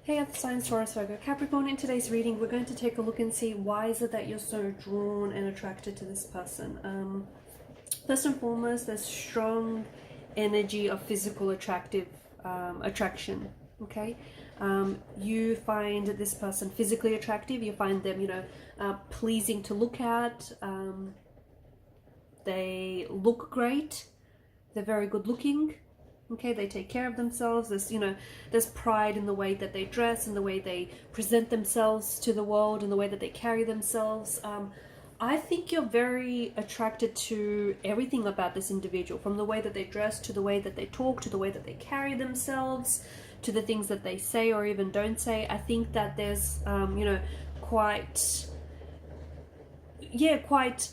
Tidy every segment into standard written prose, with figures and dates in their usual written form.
Hey, Earth signs, Taurus, Virgo, Capricorn. In today's reading, we're going to take a look and see why is it that you're so drawn and attracted to this person. First and foremost, there's strong energy of physical attraction. Okay, you find this person physically attractive. You find them, pleasing to look at. They look great. They're very good looking. Okay, they take care of themselves. There's pride in the way that they dress and the way they present themselves to the world and the way that they carry themselves. I think you're very attracted to everything about this individual, from the way that they dress to the way that they talk to the way that they carry themselves to the things that they say or even don't say. I think that there's quite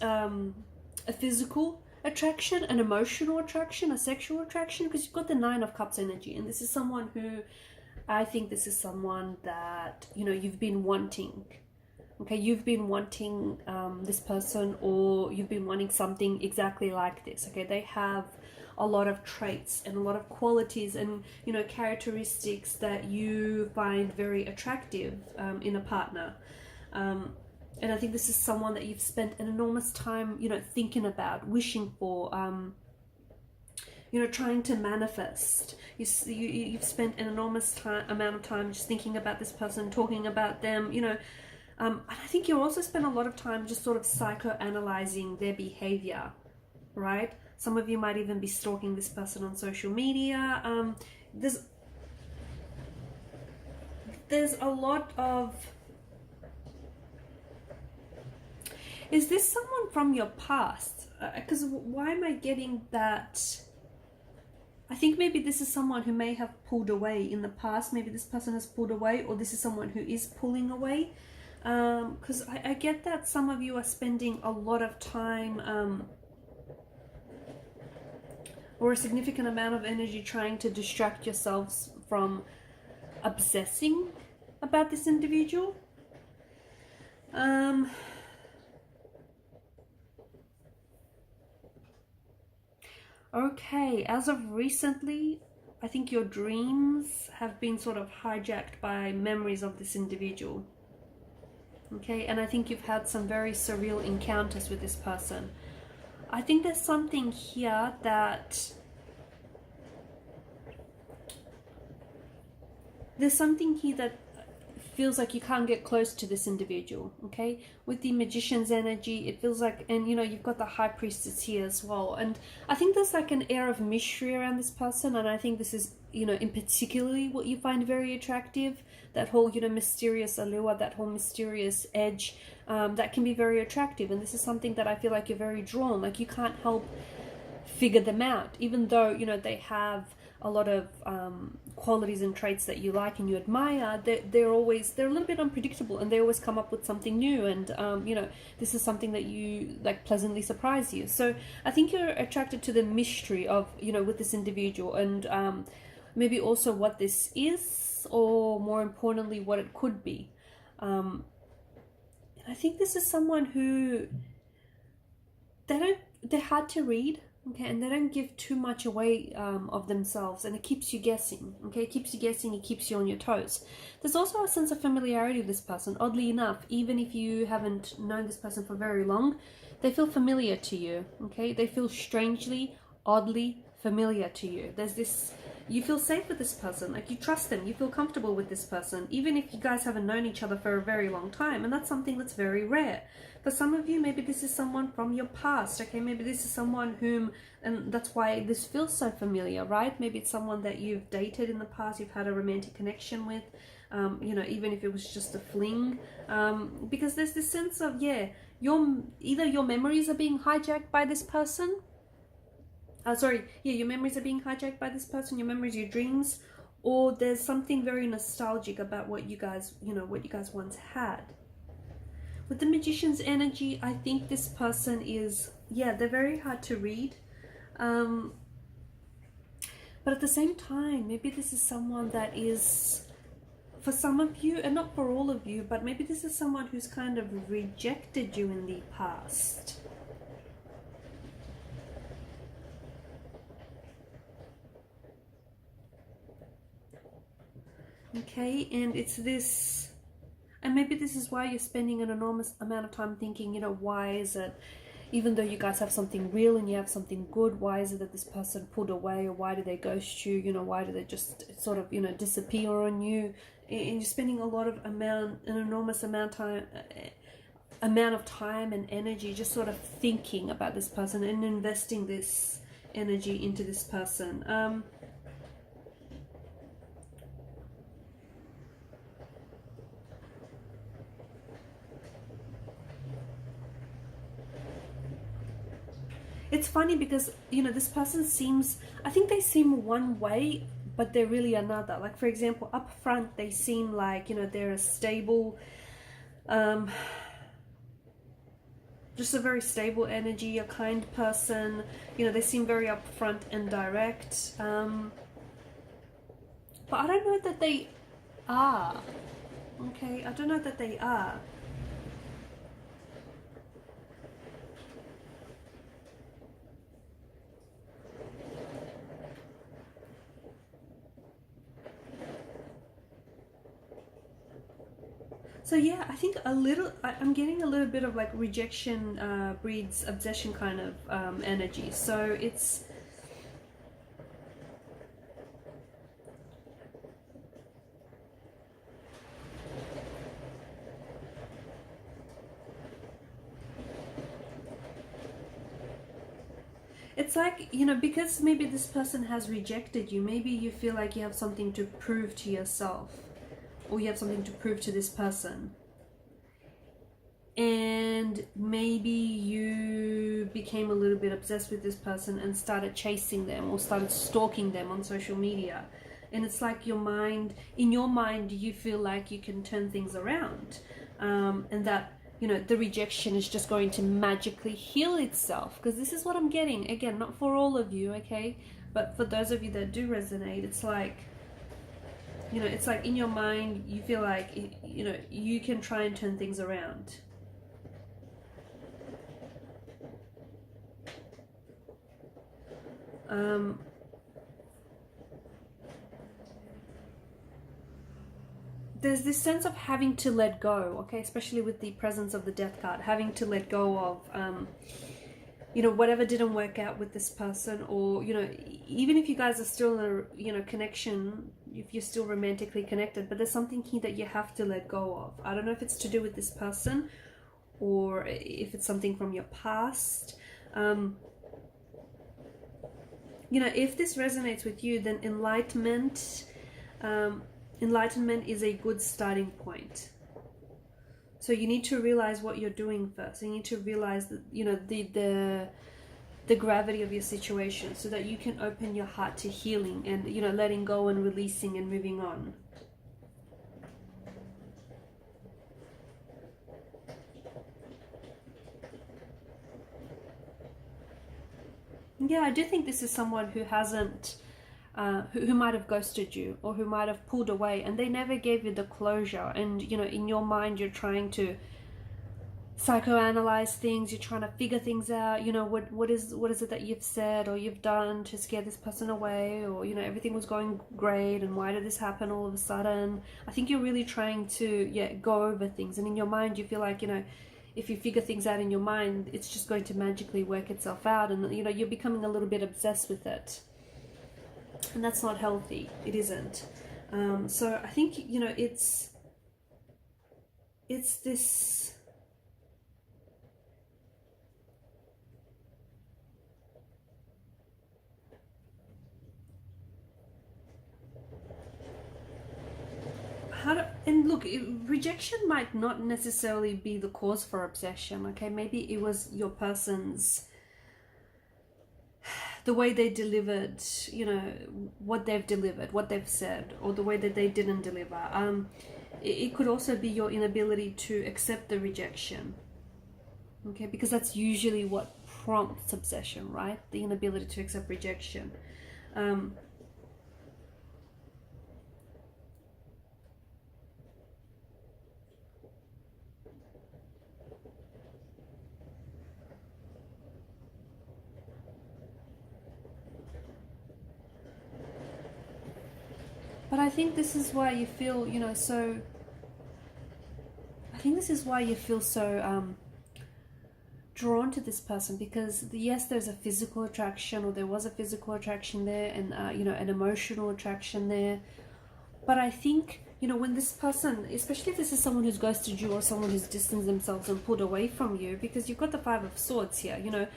a physical attraction, an emotional attraction, a sexual attraction, because you've got the Nine of Cups energy, and this is someone who, I think this is someone that you've been wanting. Okay, you've been wanting this person, or you've been wanting something exactly like this. Okay, they have a lot of traits and a lot of qualities and characteristics that you find very attractive in a partner. And I think this is someone that you've spent an enormous time, thinking about, wishing for, trying to manifest. You've spent an enormous amount of time just thinking about this person, talking about them, and I think you also spend a lot of time just sort of psychoanalyzing their behavior, right? Some of you might even be stalking this person on social media. There's a lot of... Is this someone from your past? Because why am I getting that? I think maybe this is someone who may have pulled away in the past. Maybe this person has pulled away, or this is someone who is pulling away. Because I get that some of you are spending a lot of time or a significant amount of energy trying to distract yourselves from obsessing about this individual. Okay, as of recently, I think your dreams have been sort of hijacked by memories of this individual. Okay, and I think you've had some very surreal encounters with this person. I think there's something here that... feels like you can't get close to this individual. Okay, with the Magician's energy, it feels like, and you've got the High Priestess here as well, and I think there's like an air of mystery around this person, and I think this is in particularly what you find very attractive, that whole mysterious allure, that whole mysterious edge, that can be very attractive. And this is something that I feel like you're very drawn, like you can't help figure them out, even though they have a lot of qualities and traits that you like and you admire. They're a little bit unpredictable, and they always come up with something new, and this is something that you like pleasantly surprise you. So I think you're attracted to the mystery of with this individual, and maybe also what this is, or more importantly what it could be. And I think this is someone who they're hard to read. Okay, and they don't give too much away of themselves, and it keeps you guessing. Okay, it keeps you guessing, it keeps you on your toes. There's also a sense of familiarity with this person. Oddly enough, even if you haven't known this person for very long, they feel familiar to you. Okay, they feel strangely, oddly familiar to you. There's this... You feel safe with this person, like you trust them, you feel comfortable with this person, even if you guys haven't known each other for a very long time, and that's something that's very rare. For some of you, maybe this is someone from your past, okay? Maybe this is someone whom, and that's why this feels so familiar, right? Maybe it's someone that you've dated in the past, you've had a romantic connection with, even if it was just a fling, because there's this sense of, either your memories are being hijacked by this person, your memories are being hijacked by this person, your memories, your dreams, or there's something very nostalgic about what you guys once had. With the Magician's energy, I think this person is, they're very hard to read. But at the same time, maybe this is someone that is, for some of you, and not for all of you, but maybe this is someone who's kind of rejected you in the past. Okay, and it's this, and maybe this is why you're spending an enormous amount of time thinking, you know, why is it, even though you guys have something real and you have something good, why is it that this person pulled away, or why do they ghost you, you know, why do they just sort of, you know, disappear on you? And you're spending an enormous amount of time and energy just sort of thinking about this person and investing this energy into this person. It's funny because, you know, this person seems, I think they seem one way, but they're really another. Like, for example, up front, they seem like, you know, they're a stable, just a very stable energy, a kind person. You know, they seem very upfront and direct. But I don't know that they are. Okay, I don't know that they are. So yeah, I think I'm getting a little bit of like rejection breeds obsession kind of energy. So it's like, you know, because maybe this person has rejected you, maybe you feel like you have something to prove to yourself, or you have something to prove to this person. And maybe you became a little bit obsessed with this person and started chasing them or started stalking them on social media. And it's like in your mind, you feel like you can turn things around, and that, you know, the rejection is just going to magically heal itself. Because this is what I'm getting. Again, not for all of you, okay? But for those of you that do resonate, it's like, you know, it's like in your mind, you feel like, you know, you can try and turn things around. There's this sense of having to let go, okay, especially with the presence of the Death card, having to let go of, you know, whatever didn't work out with this person, or, you know, even if you guys are still in a, you know, connection, if you're still romantically connected, but there's something here that you have to let go of. I don't know if it's to do with this person or if it's something from your past. You know, if this resonates with you, then enlightenment is a good starting point. So you need to realize what you're doing first. You need to realize that, you know, the gravity of your situation, so that you can open your heart to healing and, you know, letting go and releasing and moving on. Yeah, I do think this is someone who hasn't, who might have ghosted you, or who might have pulled away, and they never gave you the closure. And, you know, in your mind, you're trying to psychoanalyze things. You're trying to figure things out. You know, what is it that you've said or you've done to scare this person away, or, you know, everything was going great, and why did this happen all of a sudden? I think you're really trying to go over things, and in your mind, you feel like, you know, if you figure things out in your mind, it's just going to magically work itself out, and, you know, you're becoming a little bit obsessed with it, and that's not healthy. It isn't. So I think, you know, it's this, and look, rejection might not necessarily be the cause for obsession, okay? Maybe it was your person's, the way they delivered, you know, what they've delivered, what they've said, or the way that they didn't deliver. It could also be your inability to accept the rejection, okay? Because that's usually what prompts obsession, right? The inability to accept rejection. But I think this is why you feel, you know, so... I think this is why you feel so drawn to this person, because yes, there's a physical attraction, or there was a physical attraction there, and you know, an emotional attraction there. But I think, you know, when this person, especially if this is someone who's ghosted you or someone who's distanced themselves and pulled away from you, because you've got the Five of Swords here, you know,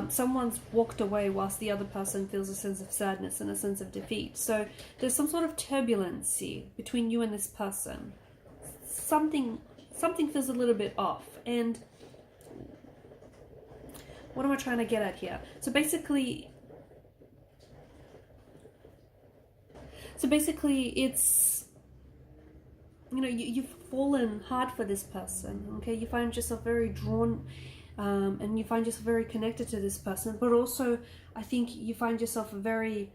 someone's walked away whilst the other person feels a sense of sadness and a sense of defeat. So there's some sort of turbulency between you and this person. Something feels a little bit off. And what am I trying to get at here? So basically it's, you know, you've fallen hard for this person, okay? You find yourself very drawn, and you find yourself very connected to this person, but also I think you find yourself very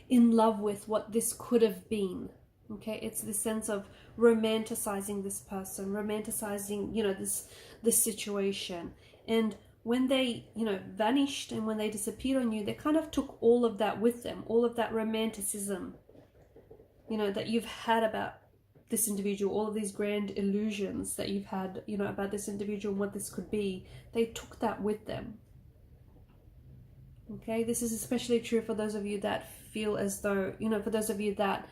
in love with what this could have been, okay? It's this sense of romanticizing this person, romanticizing, you know, this situation. And when they, you know, vanished and when they disappeared on you, they kind of took all of that with them, all of that romanticism, you know, that you've had about this individual, all of these grand illusions that you've had, you know, about this individual and what this could be. They took that with them. Okay, this is especially true for those of you that feel as though, you know, for those of you that,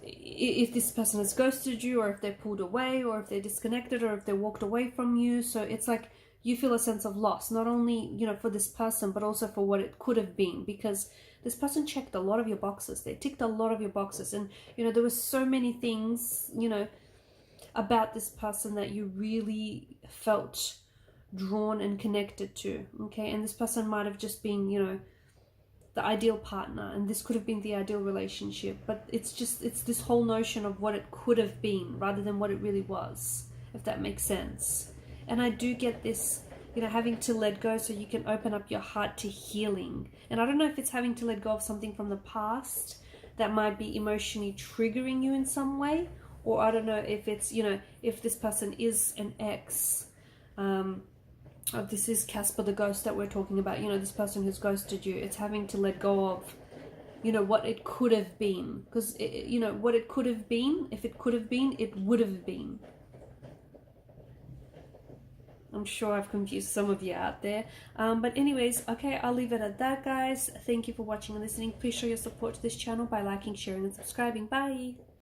if this person has ghosted you, or if they're pulled away, or if they're disconnected, or if they walked away from you. So it's like you feel a sense of loss, not only, you know, for this person, but also for what it could have been, because this person checked a lot of your boxes. They ticked a lot of your boxes. And, you know, there were so many things, you know, about this person that you really felt drawn and connected to, okay? And this person might have just been, you know, the ideal partner, and this could have been the ideal relationship, but it's this whole notion of what it could have been rather than what it really was, if that makes sense. And I do get this, you know, having to let go so you can open up your heart to healing. And I don't know if it's having to let go of something from the past that might be emotionally triggering you in some way, or I don't know if it's, you know, if this person is an ex. This is Casper the ghost that we're talking about, you know, this person who's ghosted you. It's having to let go of, you know, what it could have been, because, you know, what it could have been, if it could have been, it would have been. I'm sure I've confused some of you out there. But anyways, okay, I'll leave it at that, guys. Thank you for watching and listening. Please show your support to this channel by liking, sharing, and subscribing. Bye!